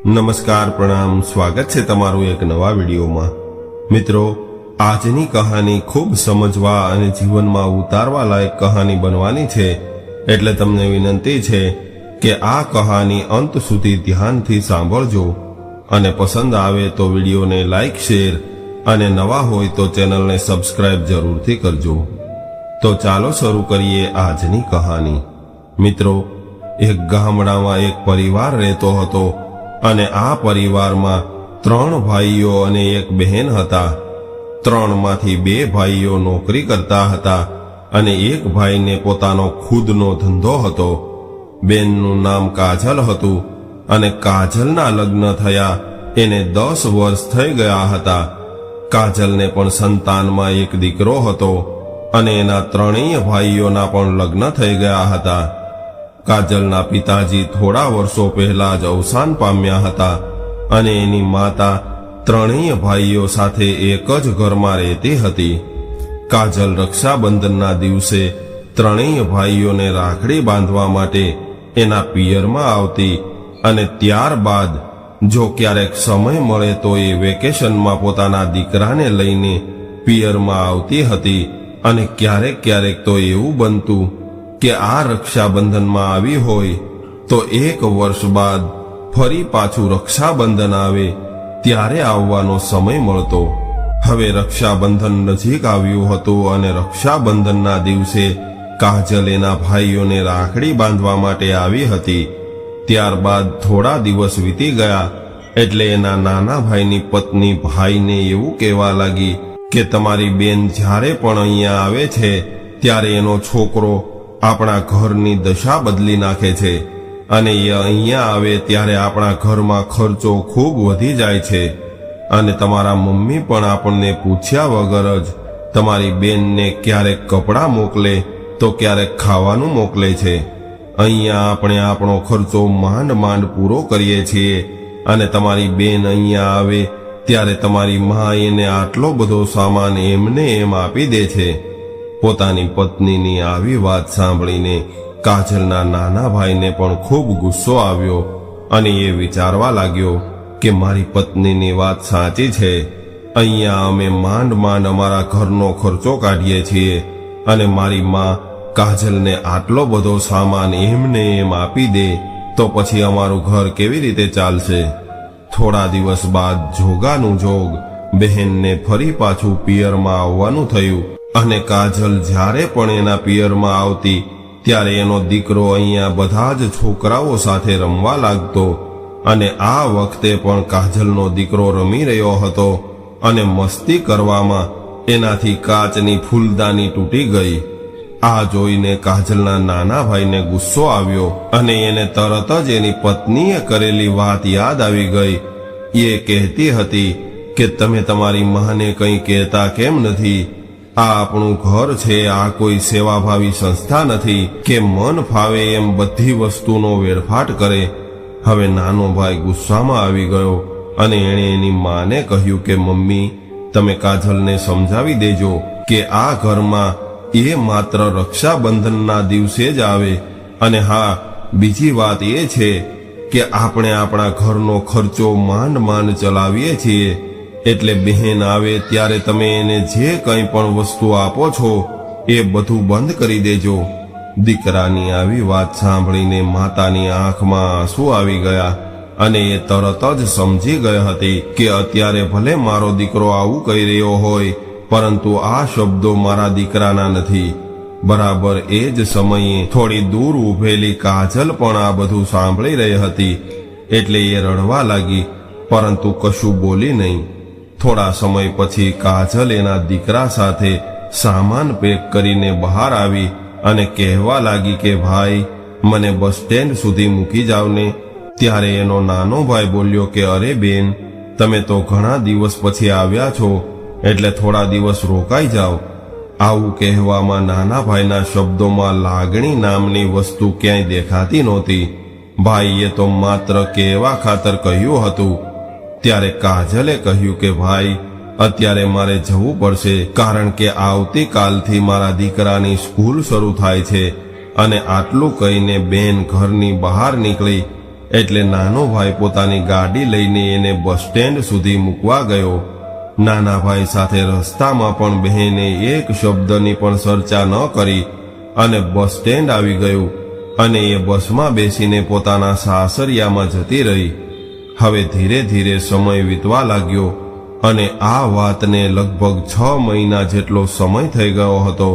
નમસ્કાર, પ્રણામ, સ્વાગત છે તમારું એક નવા વિડીયોમાં। મિત્રો, આજની કહાની ખૂબ સમજવા અને જીવનમાં ઉતારવા લાયક કહાની બનવાની છે, એટલે તમને વિનંતી છે કે આ કહાની અંત સુધી ધ્યાનથી સાંભળજો અને પસંદ આવે તો વિડીયોને લાઈક, શેર અને નવા હોય તો ચેનલને સબસ્ક્રાઇબ જરૂરથી કરજો। તો ચાલો શરૂ કરીએ આજની કહાની। મિત્રો, એક ગામડામાં એક પરિવાર રહેતો હતો અને આ પરિવારમાં 3 ભાઈઓ અને એક બહેન હતા। 3માંથી 2 ભાઈઓ નોકરી કરતા હતા અને એક ભાઈને પોતાનો ખુદનો ધંધો હતો। બેનનું નામ કાજલ હતું અને કાજલના લગ્ન થયા એને 10 વર્ષ થઈ ગયા હતા। કાજલને પણ સંતાનમાં એક દીકરો હતો અને એના 3 ભાઈઓના પણ લગ્ન થઈ ગયા હતા। કાજલના પિતાજી થોડા વર્ષો પહેલા જ અવસાન પામ્યા હતા અને એની માતા 3 ભાઈઓ સાથે એક જ ઘરમાં રહેતી હતી। કાજલ રક્ષાબંધનના દિવસે 3 ભાઈઓને રાખડી બાંધવા માટે એના પિયરમાં આવતી અને ત્યારબાદ જો ક્યારેક સમય મળે તો એ વેકેશનમાં પોતાના દીકરાને લઈને પિયરમાં આવતી હતી અને ક્યારેક ક્યારેક તો એવું બનતું કે આ રક્ષાબંધનમાં આવી હોય તો 1 વર્ષ બાદ ફરી પાછું રક્ષાબંધન આવે ત્યારે આવવાનો સમય મળતો। હવે રક્ષાબંધન નજીક આવ્યું હતું અને રક્ષાબંધનના દિવસે કાજલ એના ભાઈઓને રાખડી બાંધવા માટે આવી હતી। ત્યારબાદ થોડા દિવસ વીતી ગયા એટલે એના નાના ભાઈની પત્ની ભાઈને એવું કહેવા લાગી કે તમારી બેન જ્યારે પણ અહીંયા આવે છે ત્યારે એનો છોકરો આપણા ઘરની દશા બદલી નાખે છે અને એ અહીંયા આવે ત્યારે આપણા ઘરમાં ખર્ચો ખૂબ વધી જાય છે અને તમારા મમ્મી પણ આપણને પૂછ્યા વગર જ તમારી બેનને ક્યારેક કપડાં મોકલે તો ક્યારેક ખાવાનું મોકલે છે। અહીંયા આપણે આપણો ખર્ચો માંડ માંડ પૂરો કરીએ છીએ અને તમારી બેન અહીંયા આવે ત્યારે તમારી મા એને આટલો બધો સામાન એમને એમ આપી દે છે। પોતાની પત્નીની આવી વાત સાંભળીને કાજલના નાના ભાઈને પણ ખૂબ ગુસ્સો આવ્યો અને એ વિચારવા લાગ્યો કે મારી પત્નીની વાત સાચી છે। અહીંયા અમે માંડ માંડ અમારા ઘરનો ખર્ચો કાઢીએ છીએ અને મારી મા કાજલને આટલો બધો સામાન એમને એમ આપી દે તો પછી અમારું ઘર કેવી રીતે ચાલશે। થોડા દિવસ બાદ જોગાનું જોગ બહેનને ફરી પાછું પિયરમાં આવવાનું થયું અને કાજલ જ્યારે પણ એના પિયરમાં આવતી ત્યારે એનો દીકરો અહીંયા બધા જ છોકરાઓ સાથે રમવા લાગતો અને આ વખતે પણ કાજલનો દીકરો રમી રહ્યો હતો અને મસ્તી કરવામાં એનાથી કાચની ફૂલદાની તૂટી ગઈ। આ જોઈને કાજલના નાના ભાઈને ગુસ્સો આવ્યો અને એને તરત જ એની પત્નીએ કરેલી વાત યાદ આવી ગઈ। એ કહેતી હતી કે તમે તમારી માને કંઈ કહેતા કેમ નથી? આ આપણું ઘર છે, આ કોઈ સેવાભાવી સંસ્થા નથી કે મન ફાવે એમ બધી વસ્તુનો વેડફાટ કરે। હવે નાનો ભાઈ ગુસ્સામાં આવી ગયો અને એણે એની માને કહ્યું કે મમ્મી, તમે કાજલને સમજાવી દેજો કે આ ઘરમાં એ માત્ર રક્ષાબંધનના દિવસે જ આવે અને હા, બીજી વાત એ છે કે આપણે આપણા ઘરનો ખર્ચો માંડ માંડ ચલાવીએ છીએ, એટલે બહેન આવે ત્યારે તમે એને જે કંઈ પણ વસ્તુ આપો છો એ બધું બંધ કરી દેજો। દીકરાની આવી વાત સાંભળીને માતાની આંખમાં આંસુ આવી ગયા અને એ તરત જ સમજી ગઈ હતી કે અત્યારે ભલે મારો દીકરો આવું કહી રહ્યો હોય પરંતુ આ શબ્દો મારા દીકરાના નથી। બરાબર એ જ સમયે થોડી દૂર ઊભેલી કાજલ પણ આ બધું સાંભળી રહી હતી એટલે એ રડવા લાગી પરંતુ કશું બોલી નહીં। થોડા સમય પછી કાજલ એના દીકરા સાથે સામાન પેક કરીને બહાર આવી અને કહેવા લાગી કે ભાઈ, મને બસ સ્ટેન્ડ સુધી મૂકી જાવને। ત્યારે એનો નાનો ભાઈ બોલ્યો કે અરે બેન, તમે તો ઘણા દિવસ પછી આવ્યા છો એટલે થોડા દિવસ રોકાઈ જાઓ। આવું કહેવામાં નાના ભાઈના શબ્દોમાં લાગણી નામની વસ્તુ ક્યાંય દેખાતી નહોતી। ભાઈએ તો માત્ર કહેવા ખાતર કહ્યું હતું। ત્યારે કાજલે કહ્યું કે ભાઈ, અત્યારે મારે જવું પડશે કારણ કે આવતીકાલથી મારા દીકરાની સ્કૂલ શરૂ થાય છે અને આટલું કહીને બેન ઘરની બહાર નીકળી એટલે નાનો ભાઈ પોતાની ગાડી લઈને એને બસ સ્ટેન્ડ સુધી મૂકવા ગયો. નાના ભાઈ સાથે રસ્તામાં પણ બહેને એક શબ્દની પણ ચર્ચા ન કરી અને બસ સ્ટેન્ડ આવી ગયું અને એ બસમાં બેસીને પોતાના સાસરિયામાં જતી રહી. હવે ધીરે ધીરે સમય વીતવા લાગ્યો અને આ વાતને લગભગ 6 મહિના જેટલો સમય થઈ ગયો હતો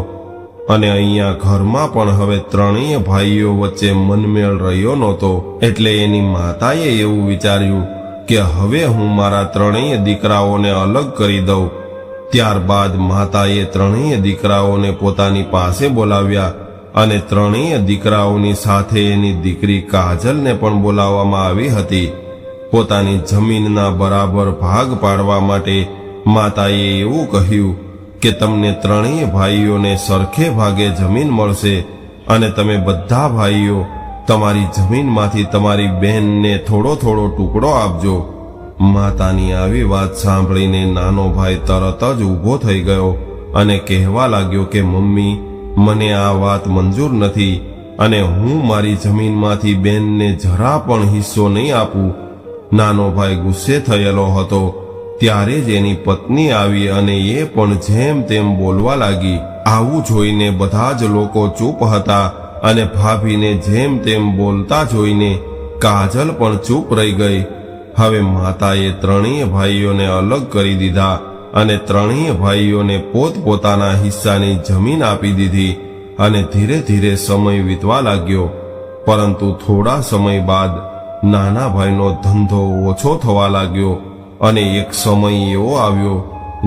અને અહીંયા ઘરમાં પણ હવે ત્રણેય ભાઈઓ વચ્ચે મનમેળ રહ્યો નહોતો. એટલે એની માતાએ એવું વિચાર્યું કે હવે હું મારા ત્રણેય દીકરાઓને અલગ કરી દઉં. ત્યારબાદ માતાએ ત્રણેય દીકરાઓને પોતાની પાસે બોલાવ્યા અને ત્રણેય દીકરાઓની સાથે એની દીકરી કાજલને પણ બોલાવવામાં આવી હતી. પોતાની જમીનના બરાબર ભાગ પાડવા માટે માતાએ એવું કહ્યું કે તમને ત્રણેય ભાઈઓને સરખે ભાગે જમીન મળશે અને તમે બધા ભાઈઓ તમારી જમીનમાંથી તમારી બહેનને થોડો થોડો ટુકડો આપજો. માતાની આવી વાત સાંભળીને નાનો ભાઈ તરત જ ઊભો થઈ ગયો અને કહેવા લાગ્યો કે મમ્મી, મને આ વાત મંજૂર નથી અને હું મારી જમીનમાંથી બહેનને જરા પણ હિસ્સો નહીં આપું. નાનો ભાઈ ગુસ્સે થયેલો હતો ત્યારે જ એની પત્ની આવી અને એ પણ જેમ તેમ બોલવા લાગી. આવું જોઈને બધા જ લોકો ચૂપ હતા અને ભાભીને જેમ તેમ બોલતા જોઈને કાજલ પણ ચૂપ રહી ગઈ. હવે માતાએ ત્રણેય ભાઈઓને અલગ કરી દીધા અને ત્રણેય ભાઈઓને પોતપોતાના હિસ્સાની જમીન આપી દીધી અને ધીરે ધીરે સમય વીતવા લાગ્યો. પરંતુ થોડા સમય બાદ નાના ભાઈનો ધંધો ઓછો થવા લાગ્યો અને એક સમય એવો આવ્યો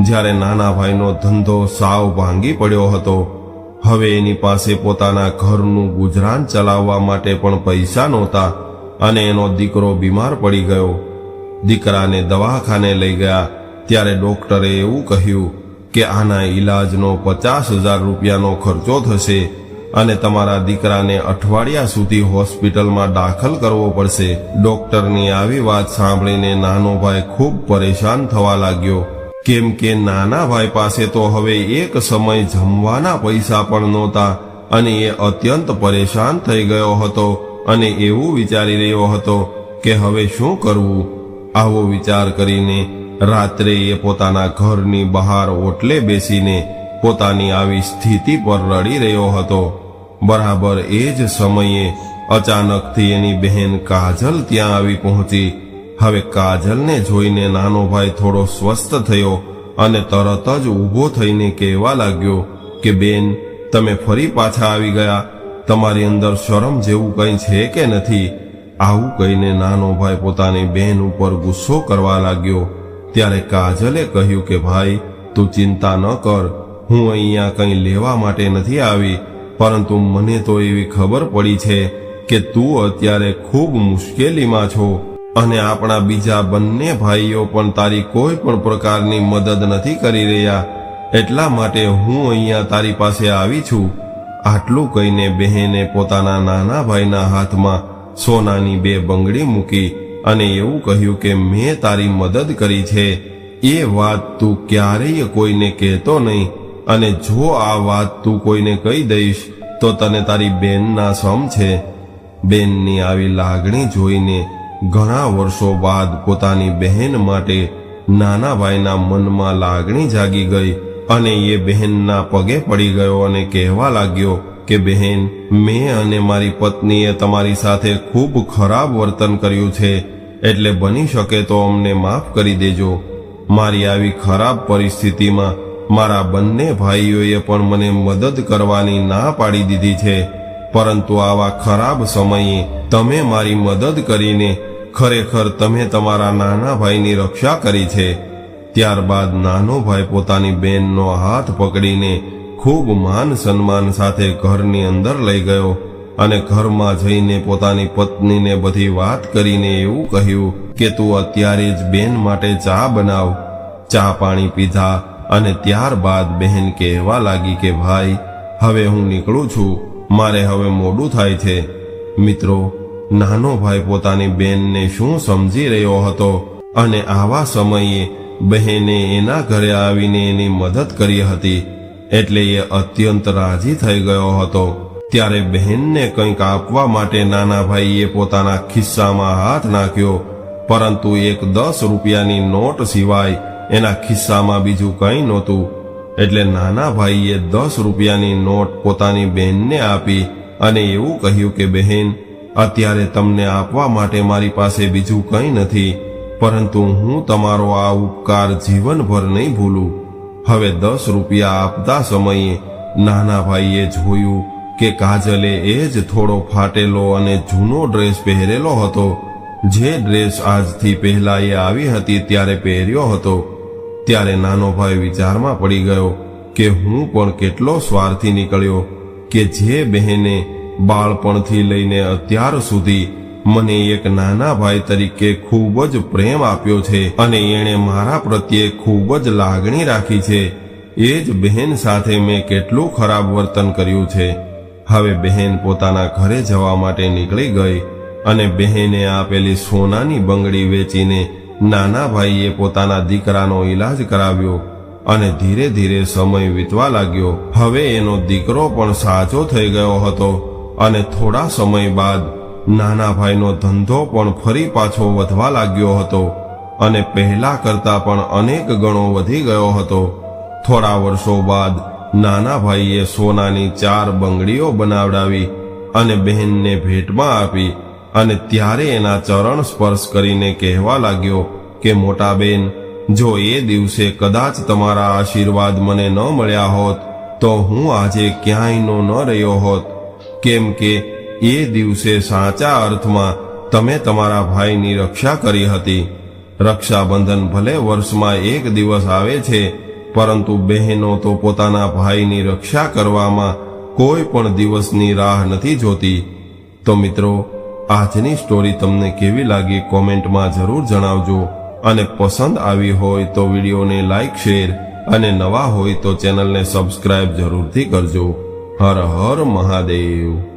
જ્યારે નાના ભાઈનો ધંધો સાવ ભાંગી પડ્યો હતો. હવે એની પાસે પોતાના ઘરનું ગુજરાન ચલાવવા માટે પણ પૈસા નહોતા અને એનો દીકરો બીમાર પડી ગયો. દીકરાને દવાખાને લઈ ગયા ત્યારે ડોક્ટરે એવું કહ્યું કે આના ઈલાજનો 50,000 રૂપિયાનો ખર્ચો થશે અને તમારા દીકરાને અઠવાડિયા સુધી હોસ્પિટલમાં દાખલ કરવો પડશે. ડોક્ટરની આવી વાત સાંભળીને નાનો ભાઈ ખૂબ પરેશાન થવા લાગ્યો, કેમ કે નાના ભાઈ પાસે તો હવે એક સમય જમવાના પૈસા પણ નહોતા અને એ અત્યંત પરેશાન થઈ ગયો હતો અને એવું વિચારી રહ્યો હતો કે હવે શું કરવું. આવો વિચાર કરીને રાત્રે એ પોતાના ઘરની બહાર ઓટલે બેસીને પોતાની આવી સ્થિતિ પર રડી રહ્યો હતો. બરાબર એ જ સમયે અચાનકથી એની બહેન કાજલ ત્યાં આવી પહોંચી. હવે કાજલને જોઈને નાનો ભાઈ થોડો સ્વસ્થ થયો અને તરત જ ઊભો થઈને કહેવા લાગ્યો કે બેન, તમે ફરી પાછા આવી ગયા. તમારી અંદર શરમ જેવું કંઈ છે કે નથી? આવું કહીને નાનો ભાઈ પોતાની બહેન ઉપર ગુસ્સો કરવા લાગ્યો. ત્યારે કાજલે કહ્યું કે ભાઈ, તું ચિંતા ન કર, હું અહીંયા કંઈ લેવા માટે નથી આવી, પરંતુ મને તો એવી ખબર પડી છે કે તું અત્યારે ખૂબ મુશ્કેલીમાં છો અને આપણા બીજા બંને ભાઈઓ પણ તારી કોઈ પણ પ્રકારની મદદ નથી કરી રહ્યા, એટલા માટે હું અહીંયા તારી પાસે આવી છું. આટલું કહીને બહેને પોતાના નાના ભાઈના હાથમાં સોનાની 2 બંગડી મૂકી અને એવું કહ્યું કે મેં તારી મદદ કરી છે, એ વાત તું ક્યારેય કોઈને કહેતો નહીં અને જો આ વાત તું કોઈને કહી દઈશ તો તને તારી બેનના સમ છે. બેનની આવી લાગણી જોઈને ઘણા વર્ષો બાદ પોતાની બહેન માટે નાના ભાઈના મનમાં લાગણી જાગી ગઈ અને એ બહેનના પગે પડી ગયો અને કહેવા લાગ્યો કે બહેન, મેં અને મારી પત્નીએ તમારી સાથે ખૂબ ખરાબ વર્તન કર્યું છે, એટલે બની શકે તો અમને માફ કરી દેજો. મારી આવી ખરાબ પરિસ્થિતિમાં મારા બંને ભાઈઓએ પણ મને મદદ કરવાની ના પાડી દીધી છે, પરંતુ આવા ખરાબ સમયે તમે મારી મદદ કરીને ખરેખર તમે તમારા નાના ભાઈની રક્ષા કરી છે. ત્યારબાદ નાનો ભાઈ પોતાની બહેનનો હાથ પકડીને ખૂબ માન સન્માન સાથે ઘરની અંદર લઈ ગયો અને ઘરમાં જઈને પોતાની પત્નીને બધી વાત કરીને એવું કહ્યું કે તું અત્યારે જ બેન માટે ચા બનાવ. ચા પાણી પીધા અને ત્યારબાદ બહેન કહેવા લાગી કે ભાઈ, હવે હું નીકળું છું, મારે હવે મોડું થાય છે. મિત્રો, નાનો ભાઈ પોતાની બહેનને શું સમજી રહ્યો હતો અને આવા સમયે બહેને એના ઘરે આવીને એની મદદ કરી હતી, એટલે એ અત્યંત રાજી થઈ ગયો હતો. ત્યારે બહેનને કંઈક આપવા માટે નાના ભાઈએ પોતાના ખિસ્સામાં હાથ નાખ્યો, પરંતુ એક 10 રૂપિયાની નોટ સિવાય એના ખિસ્સામાં બીજું કંઈ નહોતું. એટલે નાના ભાઈએ 10 રૂપિયાની નોટ પોતાની બહેનને આપી અને એવું કહ્યું કે બહેન, અત્યારે તમને આપવા માટે મારી પાસે બીજું કંઈ નથી, પરંતુ હું તમારો આ ઉપકાર જીવનભર નહીં ભૂલું. હવે 10 રૂપિયા આપતા સમયે નાના ભાઈએ જોયું કે કાજલે એ જ થોડો ફાટેલો અને જૂનો ડ્રેસ પહેરેલો હતો, જે ડ્રેસ આજથી પહેલા એ આવી હતી ત્યારે પહેર્યો હતો. ત્યારે નાનો ભાઈ વિચારમાં પડી ગયો કે હું પણ કેટલો સ્વાર્થી નીકળ્યો કે જે બહેને બાળપણથી લઈને અત્યાર સુધી મને એક નાના ભાઈ તરીકે ખૂબ જ પ્રેમ આપ્યો છે અને એણે મારા પ્રત્યે ખૂબ જ લાગણી રાખી છે, એ જ બહેન સાથે મેં કેટલું ખરાબ વર્તન કર્યું છે. હવે બહેન પોતાના ઘરે જવા માટે નીકળી ગઈ અને બહેને આપેલી સોનાની બંગડી વેચીને નાના ભાઈએ પોતાના દીકરાનો ઈલાજ કરાવ્યો અને ધીરે ધીરે સમય વીતવા લાગ્યો. હવે એનો દીકરો પણ સાજો થઈ ગયો હતો અને થોડા સમય બાદ નાના ભાઈનો ધંધો પણ ફરી પાછો વધવા લાગ્યો હતો અને પહેલા કરતા પણ અનેક ગણો વધી ગયો હતો. થોડા વર્ષો બાદ નાના ભાઈએ સોનાની 4 બંગડીઓ બનાવડાવી અને બહેનને ભેટમાં આપી અને ત્યારે એના ચરણ સ્પર્શ કરીને કહેવા લાગ્યો કે મોટા બેન, જો એ દિવસે કદાચ તમારા આશીર્વાદ મને ન મળ્યા હોત તો હું આજે ક્યાંયનો ન રહ્યો હોત, કેમ કે એ દિવસે સાચા અર્થમાં તમે તમારા ભાઈની રક્ષા કરી હતી. રક્ષાબંધન ભલે વર્ષમાં એક દિવસ આવે છે, પરંતુ બહેનો તો પોતાના ભાઈની રક્ષા કરવામાં કોઈ પણ દિવસની રાહ નથી જોતી. તો મિત્રો, આજની સ્ટોરી તમને કેવી લાગી કોમેન્ટમાં જરૂર જણાવજો અને પસંદ આવી હોય તો વિડીયોને લાઈક, શેર અને નવા હોય તો ચેનલને સબસ્ક્રાઇબ જરૂરથી કરજો. હર હર મહાદેવ.